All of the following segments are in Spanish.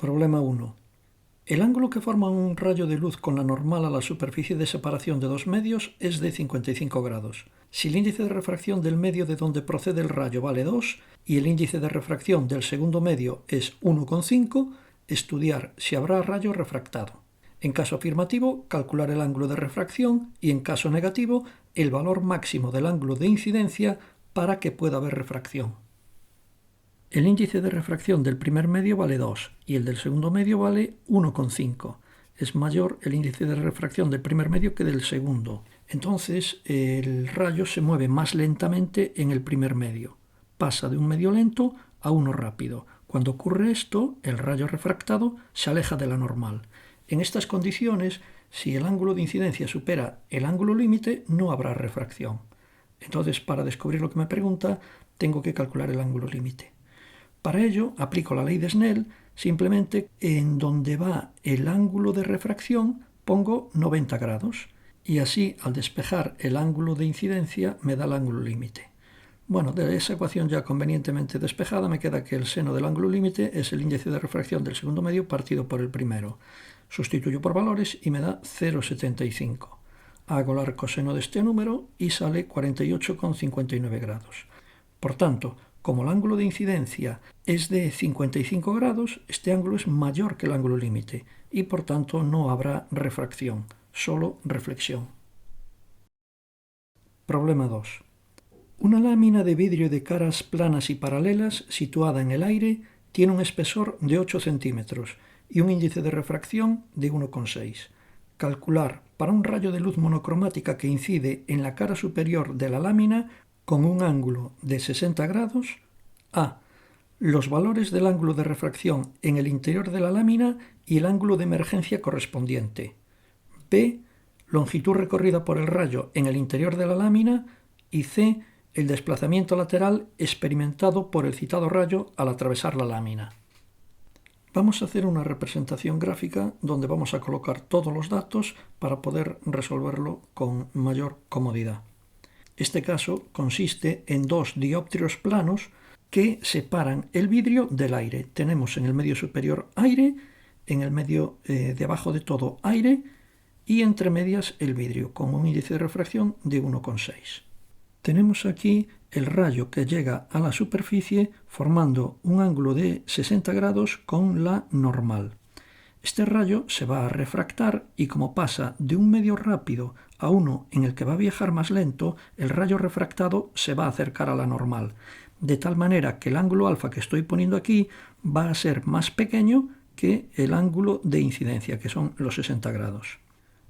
Problema 1. El ángulo que forma un rayo de luz con la normal a la superficie de separación de dos medios es de 55 grados. Si el índice de refracción del medio de donde procede el rayo vale 2 y el índice de refracción del segundo medio es 1,5, estudiar si habrá rayo refractado. En caso afirmativo, calcular el ángulo de refracción y en caso negativo, el valor máximo del ángulo de incidencia para que pueda haber refracción. El índice de refracción del primer medio vale 2 y el del segundo medio vale 1,5. Es mayor el índice de refracción del primer medio que del segundo. Entonces el rayo se mueve más lentamente en el primer medio. Pasa de un medio lento a uno rápido. Cuando ocurre esto, el rayo refractado se aleja de la normal. En estas condiciones, si el ángulo de incidencia supera el ángulo límite, no habrá refracción. Entonces, para descubrir lo que me pregunta, tengo que calcular el ángulo límite. Para ello, aplico la ley de Snell, simplemente en donde va el ángulo de refracción pongo 90 grados y así al despejar el ángulo de incidencia me da el ángulo límite. Bueno, de esa ecuación ya convenientemente despejada me queda que el seno del ángulo límite es el índice de refracción del segundo medio partido por el primero. Sustituyo por valores y me da 0,75. Hago el arcoseno de este número y sale 48,59 grados. Por tanto, como el ángulo de incidencia es de 55 grados, este ángulo es mayor que el ángulo límite y por tanto no habrá refracción, solo reflexión. Problema 2. Una lámina de vidrio de caras planas y paralelas situada en el aire tiene un espesor de 8 centímetros y un índice de refracción de 1,6. Calcular para un rayo de luz monocromática que incide en la cara superior de la lámina con un ángulo de 60 grados, a. Los valores del ángulo de refracción en el interior de la lámina y el ángulo de emergencia correspondiente, b. Longitud recorrida por el rayo en el interior de la lámina y c. El desplazamiento lateral experimentado por el citado rayo al atravesar la lámina. Vamos a hacer una representación gráfica donde vamos a colocar todos los datos para poder resolverlo con mayor comodidad. Este caso consiste en dos dióptrios planos que separan el vidrio del aire. Tenemos en el medio superior aire, en el medio de abajo de todo aire y entre medias el vidrio con un índice de refracción de 1,6. Tenemos aquí el rayo que llega a la superficie formando un ángulo de 60 grados con la normal. Este rayo se va a refractar y como pasa de un medio rápido a uno en el que va a viajar más lento, el rayo refractado se va a acercar a la normal, de tal manera que el ángulo alfa que estoy poniendo aquí va a ser más pequeño que el ángulo de incidencia, que son los 60 grados.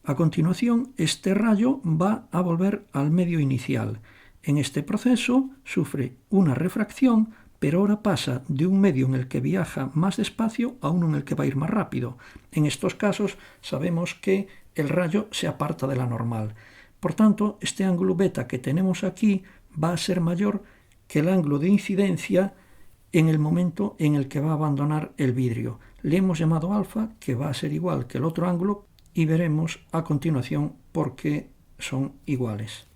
A continuación, este rayo va a volver al medio inicial. En este proceso sufre una refracción, pero ahora pasa de un medio en el que viaja más despacio a uno en el que va a ir más rápido. En estos casos sabemos que el rayo se aparta de la normal. Por tanto, este ángulo beta que tenemos aquí va a ser mayor que el ángulo de incidencia en el momento en el que va a abandonar el vidrio. Le hemos llamado alfa, que va a ser igual que el otro ángulo, y veremos a continuación por qué son iguales.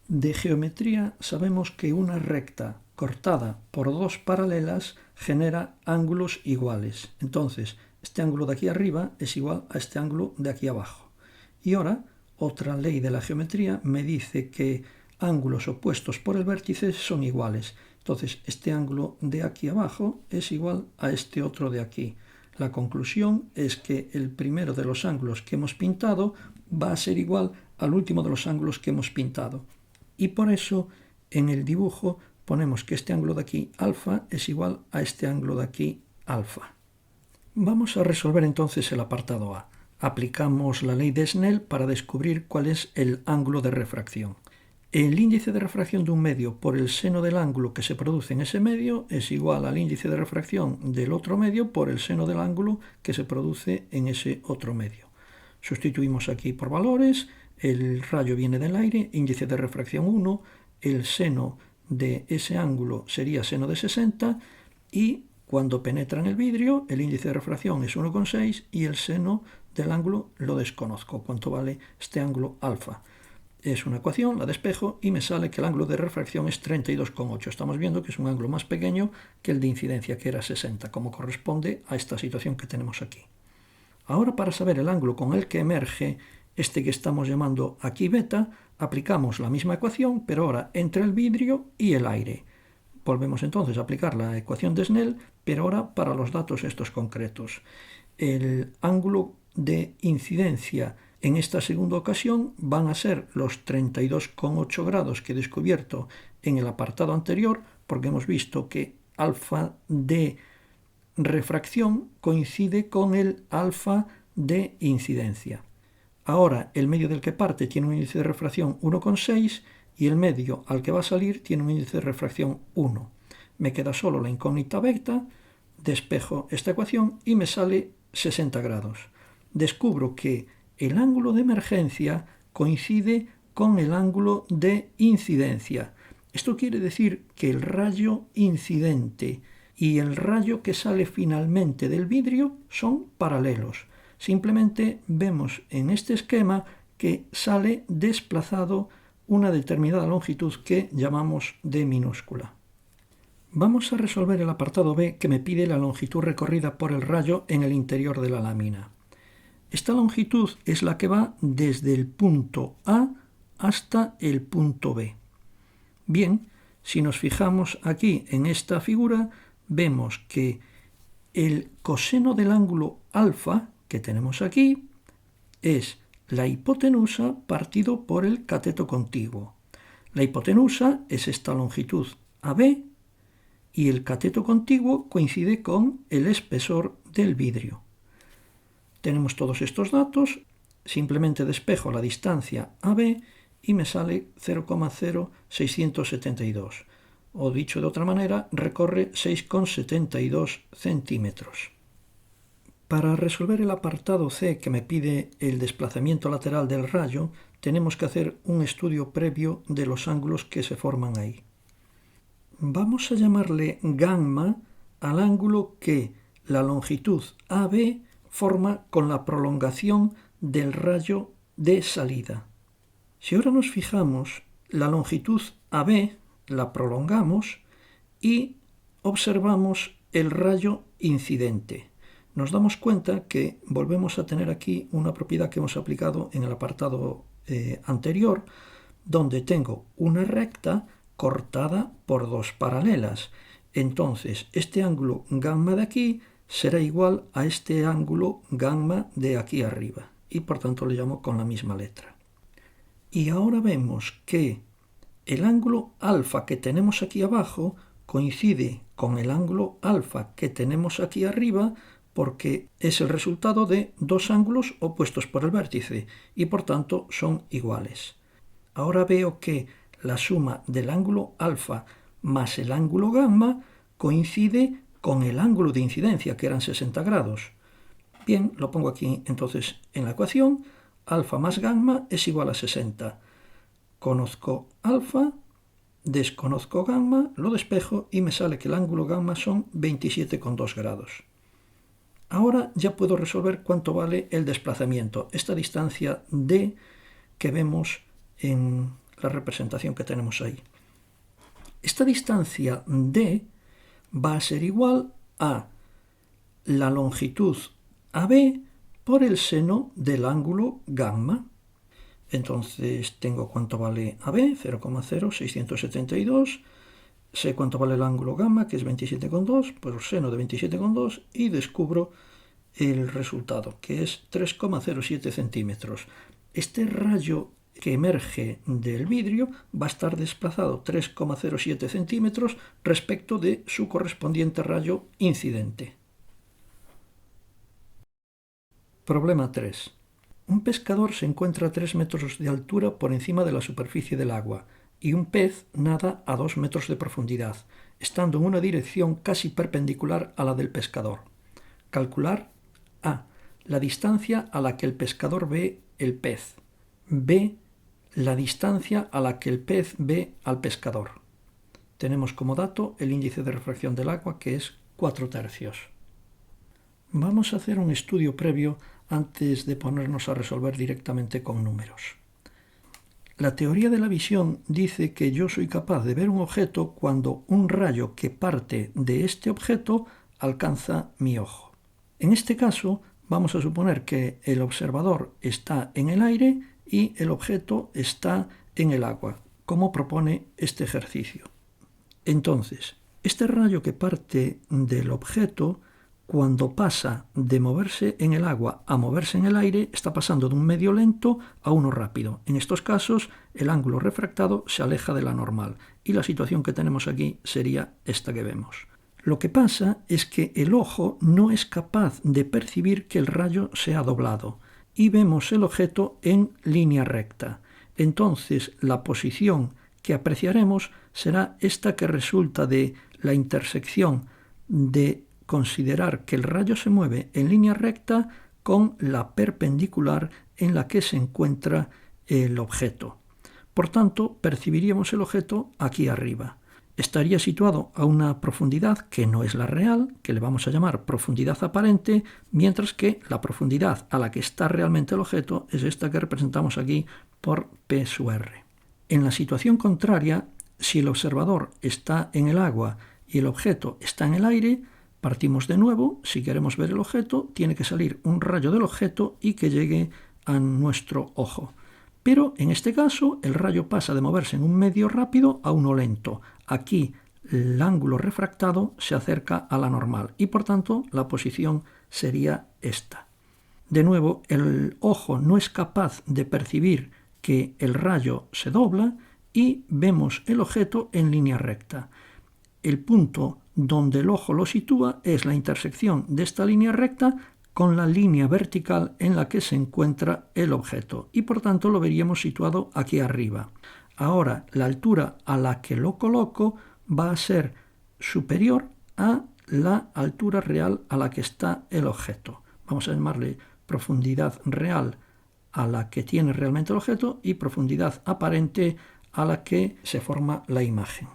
De geometría sabemos que una recta cortada por dos paralelas genera ángulos iguales. Entonces, este ángulo de aquí arriba es igual a este ángulo de aquí abajo. Y ahora, otra ley de la geometría me dice que ángulos opuestos por el vértice son iguales. Entonces, este ángulo de aquí abajo es igual a este otro de aquí. La conclusión es que el primero de los ángulos que hemos pintado va a ser igual al último de los ángulos que hemos pintado. Y por eso en el dibujo ponemos que este ángulo de aquí, alfa, es igual a este ángulo de aquí, alfa. Vamos a resolver entonces el apartado A. Aplicamos la ley de Snell para descubrir cuál es el ángulo de refracción. El índice de refracción de un medio por el seno del ángulo que se produce en ese medio es igual al índice de refracción del otro medio por el seno del ángulo que se produce en ese otro medio. Sustituimos aquí por valores, el rayo viene del aire, índice de refracción 1, el seno de ese ángulo sería seno de 60 y cuando penetra en el vidrio el índice de refracción es 1,6 y el seno del ángulo lo desconozco, cuánto vale este ángulo alfa. Es una ecuación, la despejo, y me sale que el ángulo de refracción es 32,8. Estamos viendo que es un ángulo más pequeño que el de incidencia, que era 60, como corresponde a esta situación que tenemos aquí. Ahora, para saber el ángulo con el que emerge este que estamos llamando aquí beta, aplicamos la misma ecuación, pero ahora entre el vidrio y el aire. Volvemos entonces a aplicar la ecuación de Snell, pero ahora para los datos estos concretos. El ángulo de incidencia en esta segunda ocasión van a ser los 32,8 grados que he descubierto en el apartado anterior, porque hemos visto que alfa de refracción coincide con el alfa de incidencia. Ahora el medio del que parte tiene un índice de refracción 1,6 y el medio al que va a salir tiene un índice de refracción 1. Me queda solo la incógnita beta, despejo esta ecuación y me sale 60 grados. Descubro que el ángulo de emergencia coincide con el ángulo de incidencia. Esto quiere decir que el rayo incidente y el rayo que sale finalmente del vidrio son paralelos. Simplemente vemos en este esquema que sale desplazado una determinada longitud que llamamos d minúscula. Vamos a resolver el apartado B que me pide la longitud recorrida por el rayo en el interior de la lámina. Esta longitud es la que va desde el punto A hasta el punto B. Bien, si nos fijamos aquí en esta figura, vemos que el coseno del ángulo alfa que tenemos aquí es la hipotenusa partido por el cateto contiguo. La hipotenusa es esta longitud AB y el cateto contiguo coincide con el espesor del vidrio. Tenemos todos estos datos, simplemente despejo la distancia AB y me sale 0,0672. O dicho de otra manera, recorre 6,72 centímetros. Para resolver el apartado C que me pide el desplazamiento lateral del rayo, tenemos que hacer un estudio previo de los ángulos que se forman ahí. Vamos a llamarle gamma al ángulo que la longitud AB forma con la prolongación del rayo de salida. Si ahora nos fijamos, la longitud AB la prolongamos y observamos el rayo incidente. Nos damos cuenta que volvemos a tener aquí una propiedad que hemos aplicado en el apartado anterior, donde tengo una recta cortada por dos paralelas. Entonces, este ángulo gamma de aquí será igual a este ángulo gamma de aquí arriba, y por tanto le llamo con la misma letra. Y ahora vemos que el ángulo alfa que tenemos aquí abajo coincide con el ángulo alfa que tenemos aquí arriba, porque es el resultado de dos ángulos opuestos por el vértice y por tanto son iguales. Ahora veo que la suma del ángulo alfa más el ángulo gamma coincide con el ángulo de incidencia, que eran 60 grados. Bien, lo pongo aquí entonces en la ecuación. Alfa más gamma es igual a 60. Conozco alfa, desconozco gamma, lo despejo y me sale que el ángulo gamma son 27,2 grados. Ahora ya puedo resolver cuánto vale el desplazamiento, esta distancia d que vemos en la representación que tenemos ahí. Esta distancia d va a ser igual a la longitud AB por el seno del ángulo gamma. Entonces tengo cuánto vale AB, 0,0672. Sé cuánto vale el ángulo gamma, que es 27,2, por el seno de 27,2, y descubro el resultado, que es 3,07 centímetros. Este rayo que emerge del vidrio va a estar desplazado 3,07 centímetros respecto de su correspondiente rayo incidente. Problema 3. Un pescador se encuentra a 3 metros de altura por encima de la superficie del agua y un pez nada a 2 metros de profundidad, estando en una dirección casi perpendicular a la del pescador. Calcular a. La distancia a la que el pescador ve el pez. B. La distancia a la que el pez ve al pescador. Tenemos como dato el índice de refracción del agua, que es 4/3. Vamos a hacer un estudio previo antes de ponernos a resolver directamente con números. La teoría de la visión dice que yo soy capaz de ver un objeto cuando un rayo que parte de este objeto alcanza mi ojo. En este caso, vamos a suponer que el observador está en el aire y el objeto está en el agua, como propone este ejercicio. Entonces, este rayo que parte del objeto, cuando pasa de moverse en el agua a moverse en el aire, está pasando de un medio lento a uno rápido. En estos casos, el ángulo refractado se aleja de la normal y la situación que tenemos aquí sería esta que vemos. Lo que pasa es que el ojo no es capaz de percibir que el rayo se ha doblado y vemos el objeto en línea recta. Entonces, la posición que apreciaremos será esta que resulta de la intersección de considerar que el rayo se mueve en línea recta con la perpendicular en la que se encuentra el objeto. Por tanto, percibiríamos el objeto aquí arriba. Estaría situado a una profundidad que no es la real, que le vamos a llamar profundidad aparente, mientras que la profundidad a la que está realmente el objeto es esta que representamos aquí por P sub R. En la situación contraria, si el observador está en el agua y el objeto está en el aire, partimos de nuevo. Si queremos ver el objeto, tiene que salir un rayo del objeto y que llegue a nuestro ojo. Pero en este caso, el rayo pasa de moverse en un medio rápido a uno lento. Aquí el ángulo refractado se acerca a la normal y por tanto la posición sería esta. De nuevo, el ojo no es capaz de percibir que el rayo se dobla y vemos el objeto en línea recta. El punto donde el ojo lo sitúa es la intersección de esta línea recta con la línea vertical en la que se encuentra el objeto y por tanto lo veríamos situado aquí arriba. Ahora la altura a la que lo coloco va a ser superior a la altura real a la que está el objeto. Vamos a llamarle profundidad real a la que tiene realmente el objeto y profundidad aparente a la que se forma la imagen.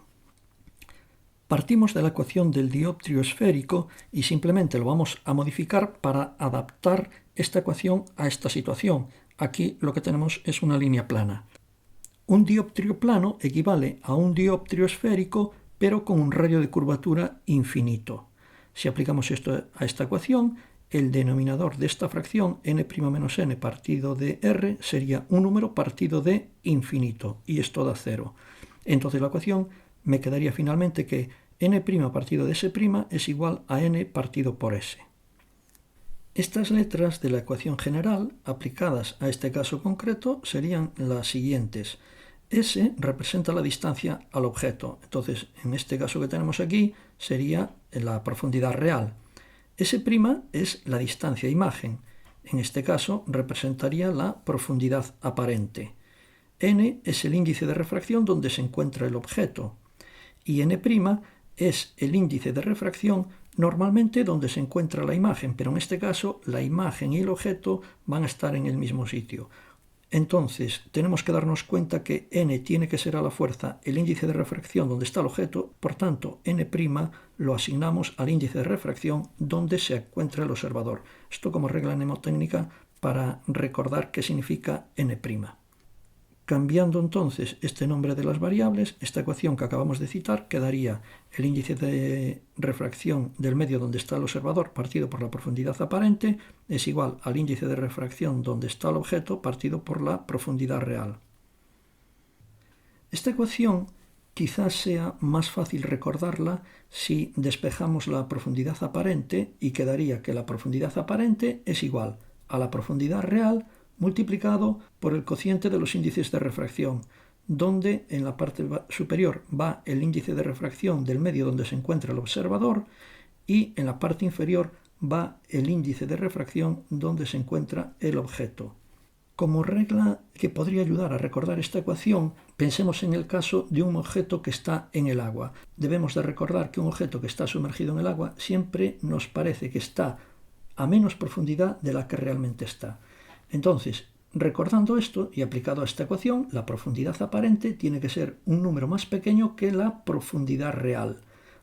Partimos de la ecuación del dioptrio esférico y simplemente lo vamos a modificar para adaptar esta ecuación a esta situación. Aquí lo que tenemos es una línea plana. Un dioptrio plano equivale a un dioptrio esférico, pero con un radio de curvatura infinito. Si aplicamos esto a esta ecuación, el denominador de esta fracción, n' menos n partido de r, sería un número partido de infinito, y esto da 0. Entonces la ecuación me quedaría finalmente que n' partido de s' es igual a n partido por s. Estas letras de la ecuación general, aplicadas a este caso concreto, serían las siguientes. S representa la distancia al objeto. Entonces, en este caso que tenemos aquí, sería la profundidad real. S' es la distancia imagen. En este caso, representaría la profundidad aparente. N es el índice de refracción donde se encuentra el objeto. Y n' es el índice de refracción normalmente donde se encuentra la imagen, pero en este caso la imagen y el objeto van a estar en el mismo sitio. Entonces tenemos que darnos cuenta que n tiene que ser a la fuerza el índice de refracción donde está el objeto, por tanto n' lo asignamos al índice de refracción donde se encuentra el observador. Esto como regla mnemotécnica para recordar qué significa n'. Cambiando entonces este nombre de las variables, esta ecuación que acabamos de citar quedaría el índice de refracción del medio donde está el observador partido por la profundidad aparente es igual al índice de refracción donde está el objeto partido por la profundidad real. Esta ecuación quizás sea más fácil recordarla si despejamos la profundidad aparente y quedaría que la profundidad aparente es igual a la profundidad real multiplicado por el cociente de los índices de refracción, donde en la parte superior va el índice de refracción del medio donde se encuentra el observador y en la parte inferior va el índice de refracción donde se encuentra el objeto. Como regla que podría ayudar a recordar esta ecuación, pensemos en el caso de un objeto que está en el agua. Debemos de recordar que un objeto que está sumergido en el agua siempre nos parece que está a menos profundidad de la que realmente está. Entonces, recordando esto y aplicado a esta ecuación, la profundidad aparente tiene que ser un número más pequeño que la profundidad real.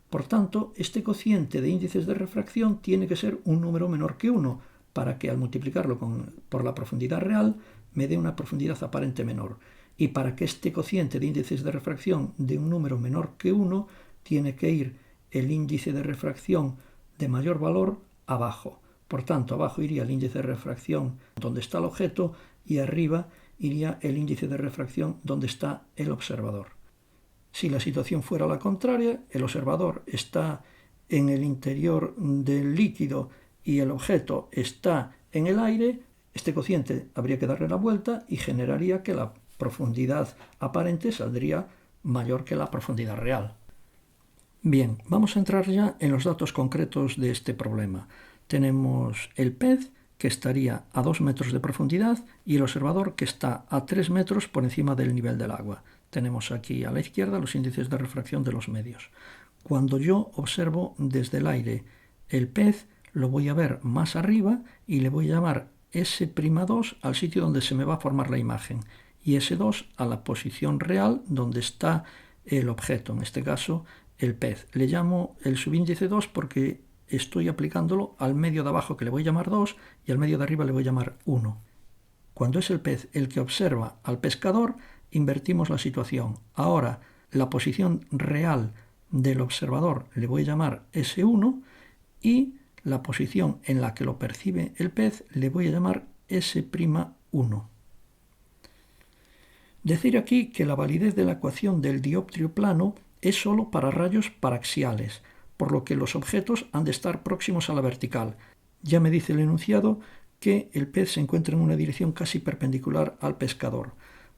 Por tanto, este cociente de índices de refracción tiene que ser un número menor que 1 para que al multiplicarlo por la profundidad real me dé una profundidad aparente menor. y para que este cociente de índices de refracción de un número menor que 1 tiene que ir el índice de refracción de mayor valor abajo. Por tanto, abajo iría el índice de refracción donde está el objeto y arriba iría el índice de refracción donde está el observador. Si la situación fuera la contraria, el observador está en el interior del líquido y el objeto está en el aire, este cociente habría que darle la vuelta y generaría que la profundidad aparente saldría mayor que la profundidad real. Bien, vamos a entrar ya en los datos concretos de este problema. Tenemos el pez, que estaría a 2 metros de profundidad, y el observador, que está a 3 metros por encima del nivel del agua. Tenemos aquí a la izquierda los índices de refracción de los medios. Cuando yo observo desde el aire el pez, lo voy a ver más arriba y le voy a llamar S'2 al sitio donde se me va a formar la imagen y S2 a la posición real donde está el objeto, en este caso el pez. Le llamo el subíndice 2 porque estoy aplicándolo al medio de abajo, que le voy a llamar 2, y al medio de arriba le voy a llamar 1. Cuando es el pez el que observa al pescador, invertimos la situación. Ahora la posición real del observador le voy a llamar S1 y la posición en la que lo percibe el pez le voy a llamar S'1. Decir aquí que la validez de la ecuación del dioptrio plano es sólo para rayos paraxiales, por lo que los objetos han de estar próximos a la vertical. Ya me dice el enunciado que el pez se encuentra en una dirección casi perpendicular al pescador.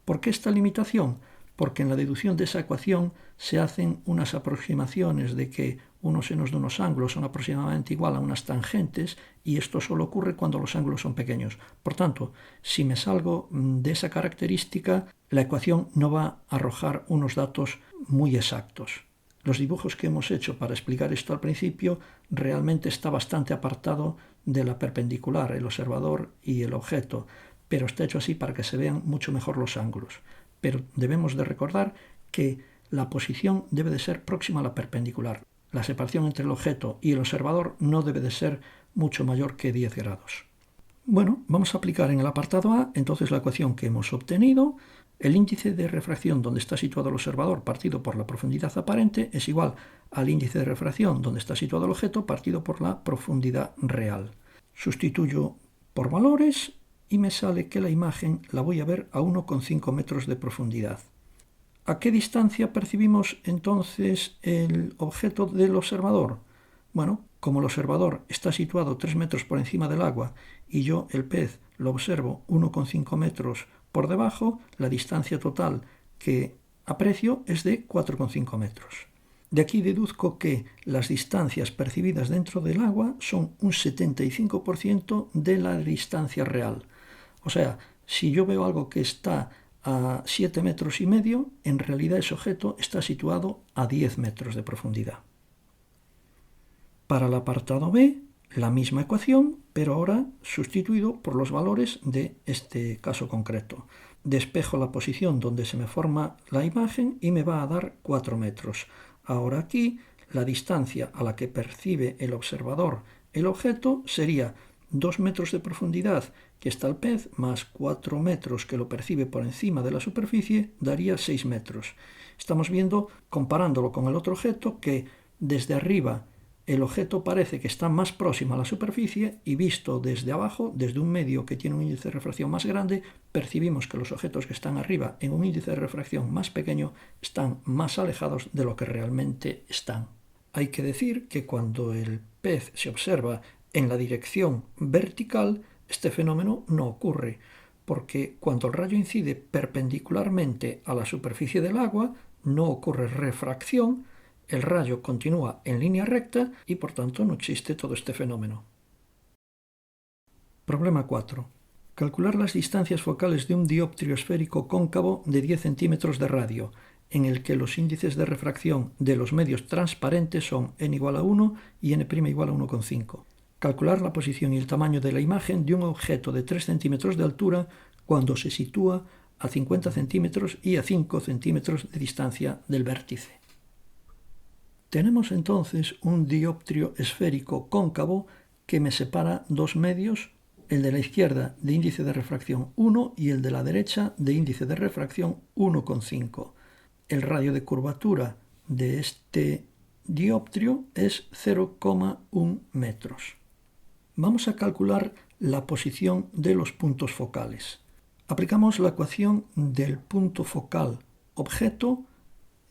¿Por qué esta limitación? Porque en la deducción de esa ecuación se hacen unas aproximaciones de que unos senos de unos ángulos son aproximadamente igual a unas tangentes y esto solo ocurre cuando los ángulos son pequeños. Por tanto, si me salgo de esa característica, la ecuación no va a arrojar unos datos muy exactos. Los dibujos que hemos hecho para explicar esto al principio realmente está bastante apartado de la perpendicular, el observador y el objeto, pero está hecho así para que se vean mucho mejor los ángulos. Pero debemos de recordar que la posición debe de ser próxima a la perpendicular. La separación entre el objeto y el observador no debe de ser mucho mayor que 10 grados. Bueno, vamos a aplicar en el apartado A entonces la ecuación que hemos obtenido. El índice de refracción donde está situado el observador partido por la profundidad aparente es igual al índice de refracción donde está situado el objeto partido por la profundidad real. Sustituyo por valores y me sale que la imagen la voy a ver a 1,5 metros de profundidad. ¿A qué distancia percibimos entonces el objeto del observador? Bueno, como el observador está situado 3 metros por encima del agua y yo, el pez, lo observo 1,5 metros por debajo, la distancia total que aprecio es de 4,5 metros. De aquí deduzco que las distancias percibidas dentro del agua son un 75% de la distancia real. O sea, si yo veo algo que está a 7,5 metros, en realidad ese objeto está situado a 10 metros de profundidad. Para el apartado B, la misma ecuación, pero ahora sustituido por los valores de este caso concreto. Despejo la posición donde se me forma la imagen y me va a dar 4 metros. Ahora aquí, la distancia a la que percibe el observador el objeto sería 2 metros de profundidad que está el pez, más 4 metros que lo percibe por encima de la superficie, daría 6 metros. Estamos viendo, comparándolo con el otro objeto, que desde arriba el objeto parece que está más próximo a la superficie y visto desde abajo, desde un medio que tiene un índice de refracción más grande, percibimos que los objetos que están arriba en un índice de refracción más pequeño están más alejados de lo que realmente están. Hay que decir que cuando el pez se observa en la dirección vertical, este fenómeno no ocurre, porque cuando el rayo incide perpendicularmente a la superficie del agua, no ocurre refracción, el rayo continúa en línea recta y por tanto no existe todo este fenómeno. Problema 4. Calcular las distancias focales de un dioptrio esférico cóncavo de 10 centímetros de radio, en el que los índices de refracción de los medios transparentes son n igual a 1 y n' igual a 1,5. Calcular la posición y el tamaño de la imagen de un objeto de 3 centímetros de altura cuando se sitúa a 50 centímetros y a 5 centímetros de distancia del vértice. Tenemos entonces un dioptrio esférico cóncavo que me separa dos medios el de la izquierda de índice de refracción 1 y el de la derecha de índice de refracción 1,5. El radio de curvatura de este dioptrio es 0,1 metros. Vamos a calcular la posición de los puntos focales. Aplicamos la ecuación del punto focal objeto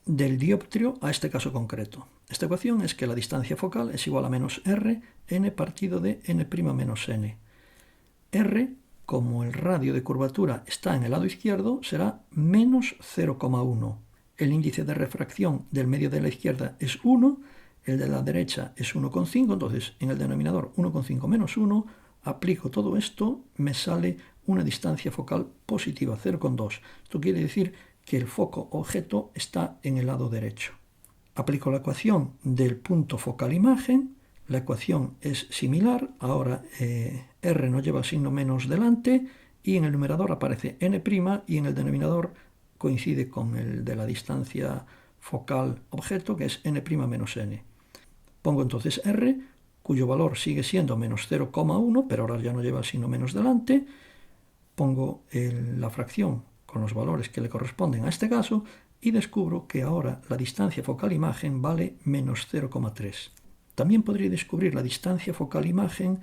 del dioptrio a este caso concreto. Esta ecuación es que la distancia focal es igual a menos r, n partido de n' menos n. R, como el radio de curvatura está en el lado izquierdo, será menos 0,1. El índice de refracción del medio de la izquierda es 1, el de la derecha es 1,5, entonces en el denominador 1,5 menos 1, aplico todo esto, me sale una distancia focal positiva, 0,2. Esto quiere decir que el foco objeto está en el lado derecho. Aplico la ecuación del punto focal imagen. La ecuación es similar, ahora R no lleva el signo menos delante y en el numerador aparece n' y en el denominador coincide con el de la distancia focal objeto, que es n' menos n. Pongo entonces R, cuyo valor sigue siendo menos 0,1, pero ahora ya no lleva el signo menos delante. Pongo la fracción con los valores que le corresponden a este caso y descubro que ahora la distancia focal imagen vale menos 0,3. También podría descubrir la distancia focal imagen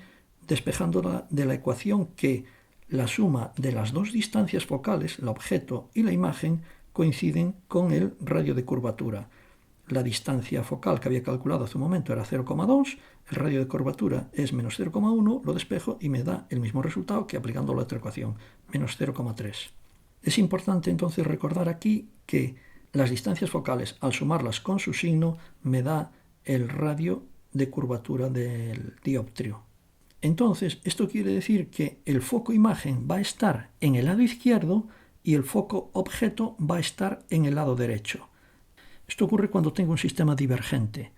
despejándola de la ecuación que la suma de las dos distancias focales, el objeto y la imagen, coinciden con el radio de curvatura. La distancia focal que había calculado hace un momento era 0,2, el radio de curvatura es menos 0,1, lo despejo y me da el mismo resultado que aplicando la otra ecuación, menos 0,3. Es importante entonces recordar aquí que las distancias focales, al sumarlas con su signo, me da el radio de curvatura del dioptrio. Entonces, esto quiere decir que el foco imagen va a estar en el lado izquierdo y el foco objeto va a estar en el lado derecho. Esto ocurre cuando tengo un sistema divergente.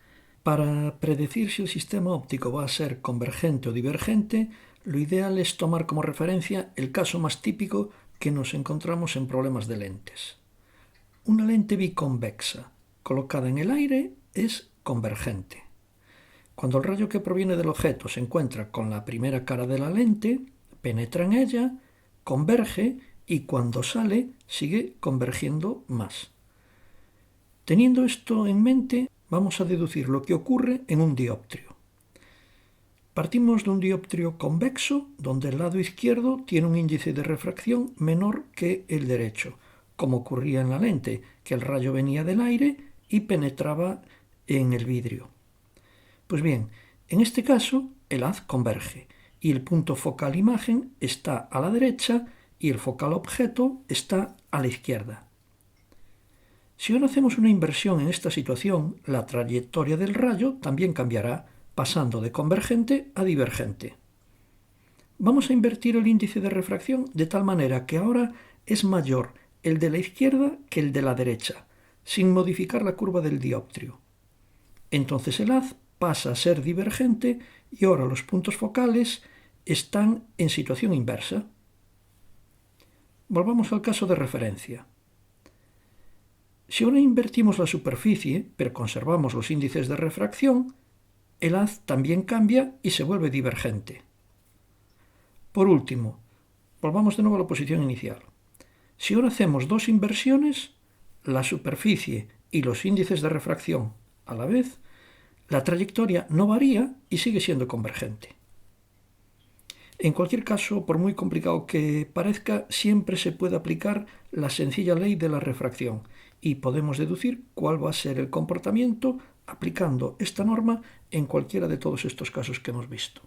Para predecir si el sistema óptico va a ser convergente o divergente, lo ideal es tomar como referencia el caso más típico que nos encontramos en problemas de lentes. Una lente biconvexa colocada en el aire es convergente. Cuando el rayo que proviene del objeto se encuentra con la primera cara de la lente, penetra en ella, converge y cuando sale sigue convergiendo más. Teniendo esto en mente, vamos a deducir lo que ocurre en un dioptrio. Partimos de un dioptrio convexo, donde el lado izquierdo tiene un índice de refracción menor que el derecho, como ocurría en la lente, que el rayo venía del aire y penetraba en el vidrio. Pues bien, en este caso el haz converge y el punto focal imagen está a la derecha y el focal objeto está a la izquierda. Si ahora hacemos una inversión en esta situación, la trayectoria del rayo también cambiará, pasando de convergente a divergente. Vamos a invertir el índice de refracción de tal manera que ahora es mayor el de la izquierda que el de la derecha, sin modificar la curva del dioptrio. Entonces el haz pasa a ser divergente y ahora los puntos focales están en situación inversa. Volvamos al caso de referencia. Si ahora invertimos la superficie, pero conservamos los índices de refracción, el haz también cambia y se vuelve divergente. Por último, volvamos de nuevo a la posición inicial. Si ahora hacemos dos inversiones, la superficie y los índices de refracción a la vez, la trayectoria no varía y sigue siendo convergente. En cualquier caso, por muy complicado que parezca, siempre se puede aplicar la sencilla ley de la refracción y podemos deducir cuál va a ser el comportamiento aplicando esta norma en cualquiera de todos estos casos que hemos visto.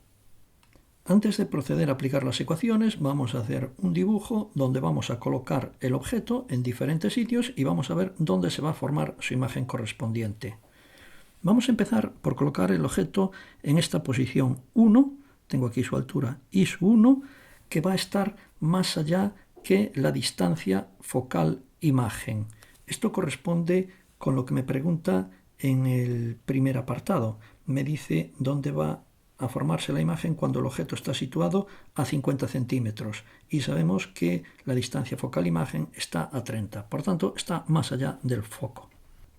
Antes de proceder a aplicar las ecuaciones, vamos a hacer un dibujo donde vamos a colocar el objeto en diferentes sitios y vamos a ver dónde se va a formar su imagen correspondiente. Vamos a empezar por colocar el objeto en esta posición 1, tengo aquí su altura y su 1, que va a estar más allá que la distancia focal imagen. Esto corresponde con lo que me pregunta en el primer apartado. Me dice dónde va a formarse la imagen cuando el objeto está situado a 50 centímetros y sabemos que la distancia focal imagen está a 30, por tanto está más allá del foco.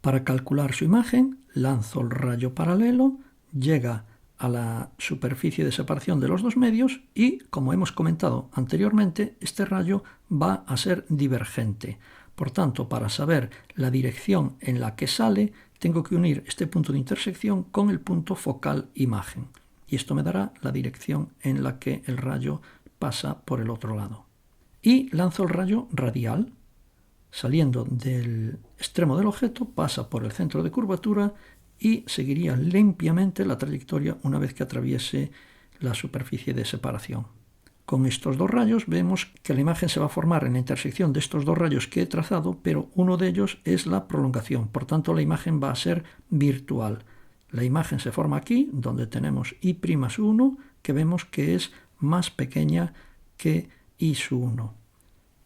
Para calcular su imagen, lanzo el rayo paralelo, llega a la superficie de separación de los dos medios y, como hemos comentado anteriormente, este rayo va a ser divergente. Por tanto, para saber la dirección en la que sale, tengo que unir este punto de intersección con el punto focal imagen. Y esto me dará la dirección en la que el rayo pasa por el otro lado. Y lanzo el rayo radial. Saliendo del extremo del objeto, pasa por el centro de curvatura y seguiría limpiamente la trayectoria una vez que atraviese la superficie de separación. Con estos dos rayos vemos que la imagen se va a formar en la intersección de estos dos rayos que he trazado, pero uno de ellos es la prolongación, por tanto la imagen va a ser virtual. La imagen se forma aquí, donde tenemos I'1, que vemos que es más pequeña que I'1.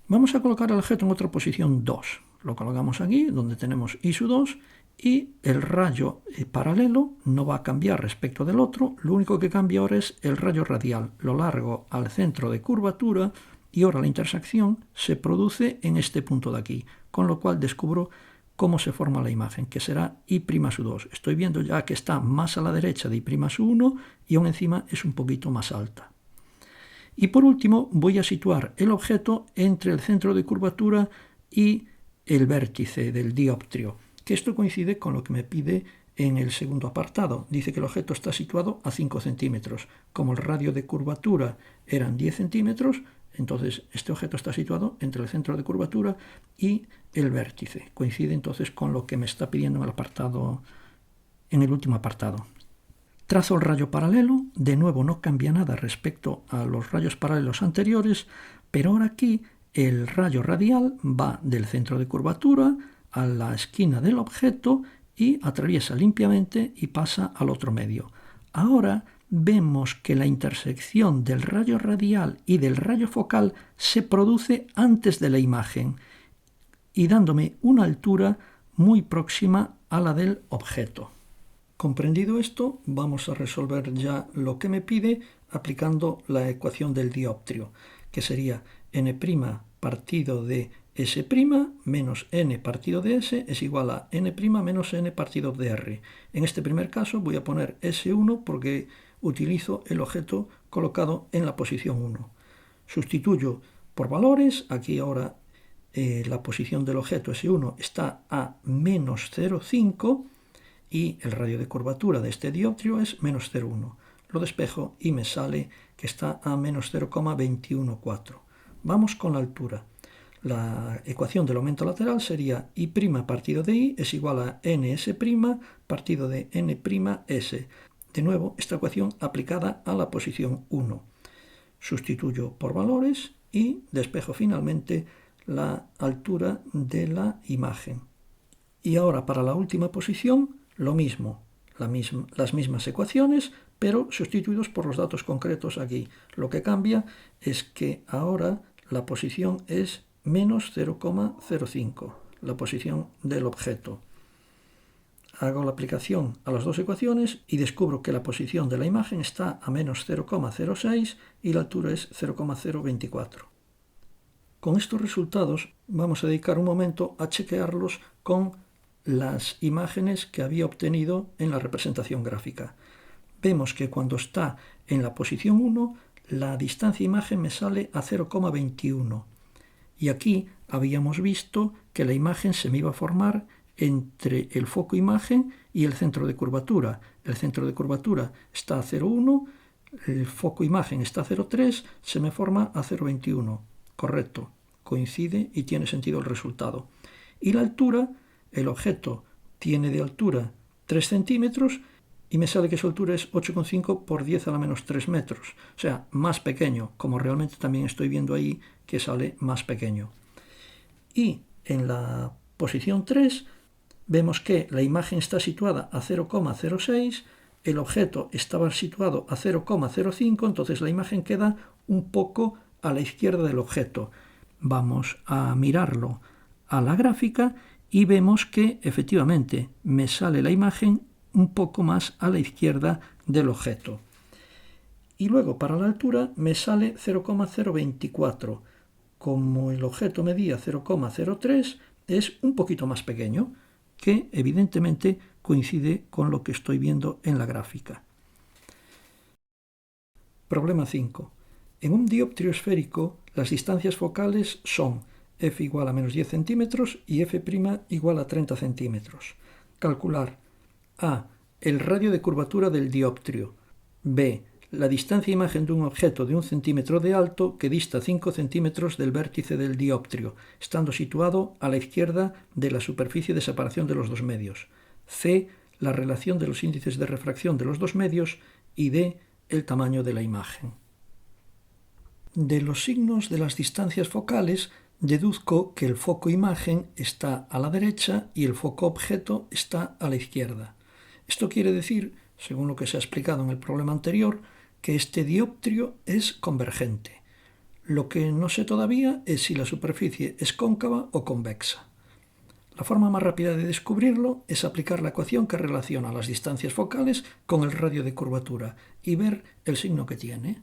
Vamos a colocar el objeto en otra posición 2. Lo colocamos aquí, donde tenemos I'2, y el rayo paralelo no va a cambiar respecto del otro. Lo único que cambia ahora es el rayo radial. Lo largo al centro de curvatura y ahora la intersección se produce en este punto de aquí, con lo cual descubro cómo se forma la imagen, que será I'2. Estoy viendo ya que está más a la derecha de I'1 y aún encima es un poquito más alta. Y por último voy a situar el objeto entre el centro de curvatura y el vértice del dioptrio, que esto coincide con lo que me pide en el segundo apartado. Dice que el objeto está situado a 5 centímetros. Como el radio de curvatura eran 10 centímetros, entonces este objeto está situado entre el centro de curvatura y el vértice. Coincide entonces con lo que me está pidiendo en el último apartado. Trazo el rayo paralelo, de nuevo no cambia nada respecto a los rayos paralelos anteriores, pero ahora aquí el rayo radial va del centro de curvatura a la esquina del objeto y atraviesa limpiamente y pasa al otro medio. Ahora vemos que la intersección del rayo radial y del rayo focal se produce antes de la imagen y dándome una altura muy próxima a la del objeto. Comprendido esto, vamos a resolver ya lo que me pide aplicando la ecuación del dioptrio, que sería n' partido de S' menos n partido de S es igual a n' menos n partido de R. En este primer caso voy a poner S1 porque utilizo el objeto colocado en la posición 1. Sustituyo por valores, aquí ahora la posición del objeto S1 está a menos 0,5 y el radio de curvatura de este dioptrio es menos 0,1. Lo despejo y me sale que está a menos 0,214. Vamos con la altura. La ecuación del aumento lateral sería I' partido de I es igual a ns' partido de n''s. De nuevo, esta ecuación aplicada a la posición 1. Sustituyo por valores y despejo finalmente la altura de la imagen. Y ahora para la última posición, lo mismo, las mismas ecuaciones, pero sustituidos por los datos concretos aquí. Lo que cambia es que ahora la posición es menos 0,05, la posición del objeto. Hago la aplicación a las dos ecuaciones y descubro que la posición de la imagen está a menos 0,06 y la altura es 0,024. Con estos resultados vamos a dedicar un momento a chequearlos con las imágenes que había obtenido en la representación gráfica. Vemos que cuando está en la posición 1, la distancia imagen me sale a 0,21. Y aquí habíamos visto que la imagen se me iba a formar entre el foco imagen y el centro de curvatura. El centro de curvatura está a 0,1, el foco imagen está a 0,3, se me forma a 0,21. Correcto, coincide y tiene sentido el resultado. Y la altura, el objeto tiene de altura 3 centímetros y me sale que su altura es 8,5 por 10 a la menos 3 metros. O sea, más pequeño, como realmente también estoy viendo ahí que sale más pequeño. Y en la posición 3 vemos que la imagen está situada a 0,06, el objeto estaba situado a 0,05, entonces la imagen queda un poco a la izquierda del objeto. Vamos a mirarlo a la gráfica y vemos que efectivamente me sale la imagen un poco más a la izquierda del objeto. Y luego para la altura me sale 0,024. Como el objeto medía 0,03, es un poquito más pequeño, que evidentemente coincide con lo que estoy viendo en la gráfica. Problema 5. En un dioptrio esférico, las distancias focales son f igual a menos 10 centímetros y f' igual a 30 centímetros. Calcular a. El radio de curvatura del dioptrio. B. La distancia imagen de un objeto de 1 centímetro de alto que dista 5 centímetros del vértice del dioptrio, estando situado a la izquierda de la superficie de separación de los dos medios. C. La relación de los índices de refracción de los dos medios. Y D. El tamaño de la imagen. De los signos de las distancias focales deduzco que el foco imagen está a la derecha y el foco objeto está a la izquierda. Esto quiere decir, según lo que se ha explicado en el problema anterior, que este dioptrio es convergente. Lo que no sé todavía es si la superficie es cóncava o convexa. La forma más rápida de descubrirlo es aplicar la ecuación que relaciona las distancias focales con el radio de curvatura y ver el signo que tiene.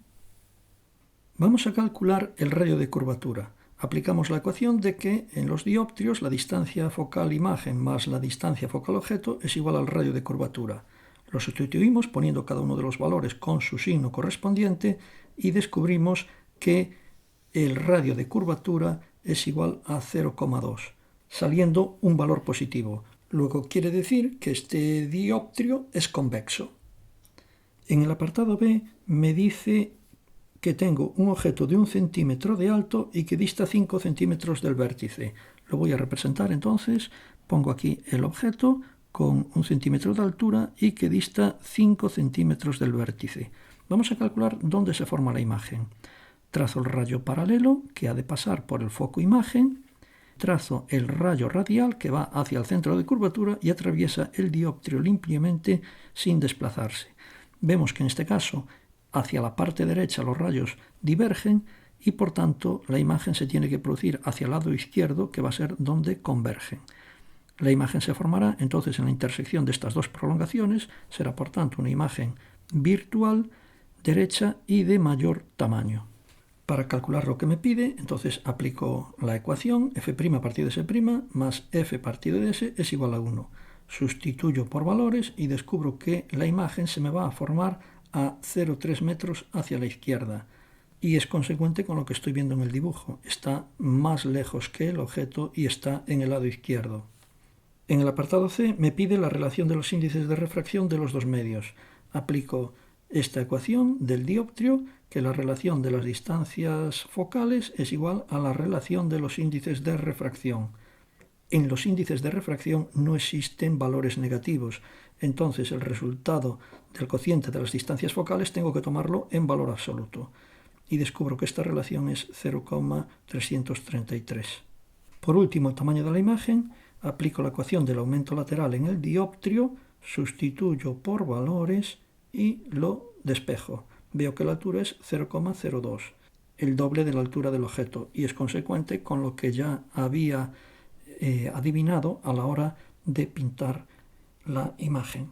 Vamos a calcular el radio de curvatura. Aplicamos la ecuación de que en los dioptrios la distancia focal imagen más la distancia focal objeto es igual al radio de curvatura. Lo sustituimos poniendo cada uno de los valores con su signo correspondiente y descubrimos que el radio de curvatura es igual a 0,2, saliendo un valor positivo. Luego quiere decir que este dioptrio es convexo. En el apartado B me dice que tengo un objeto de 1 centímetro de alto y que dista 5 centímetros del vértice. Lo voy a representar entonces. Pongo aquí el objeto con 1 centímetro de altura y que dista 5 centímetros del vértice. Vamos a calcular dónde se forma la imagen. Trazo el rayo paralelo que ha de pasar por el foco imagen. Trazo el rayo radial que va hacia el centro de curvatura y atraviesa el dioptrio limpiamente sin desplazarse. Vemos que en este caso hacia la parte derecha los rayos divergen y por tanto la imagen se tiene que producir hacia el lado izquierdo, que va a ser donde convergen. La imagen se formará entonces en la intersección de estas dos prolongaciones, será por tanto una imagen virtual, derecha y de mayor tamaño. Para calcular lo que me pide, entonces aplico la ecuación f' partido de s' más f partido de s es igual a 1. Sustituyo por valores y descubro que la imagen se me va a formar a 0,3 metros hacia la izquierda y es consecuente con lo que estoy viendo en el dibujo. Está más lejos que el objeto y está en el lado izquierdo. En el apartado C me pide la relación de los índices de refracción de los dos medios. Aplico esta ecuación del dioptrio, que la relación de las distancias focales es igual a la relación de los índices de refracción. En los índices de refracción no existen valores negativos, entonces el resultado del cociente de las distancias focales tengo que tomarlo en valor absoluto. Y descubro que esta relación es 0,333. Por último, el tamaño de la imagen, aplico la ecuación del aumento lateral en el dioptrio, sustituyo por valores y lo despejo. Veo que la altura es 0,02, el doble de la altura del objeto, y es consecuente con lo que ya había adivinado a la hora de pintar la imagen.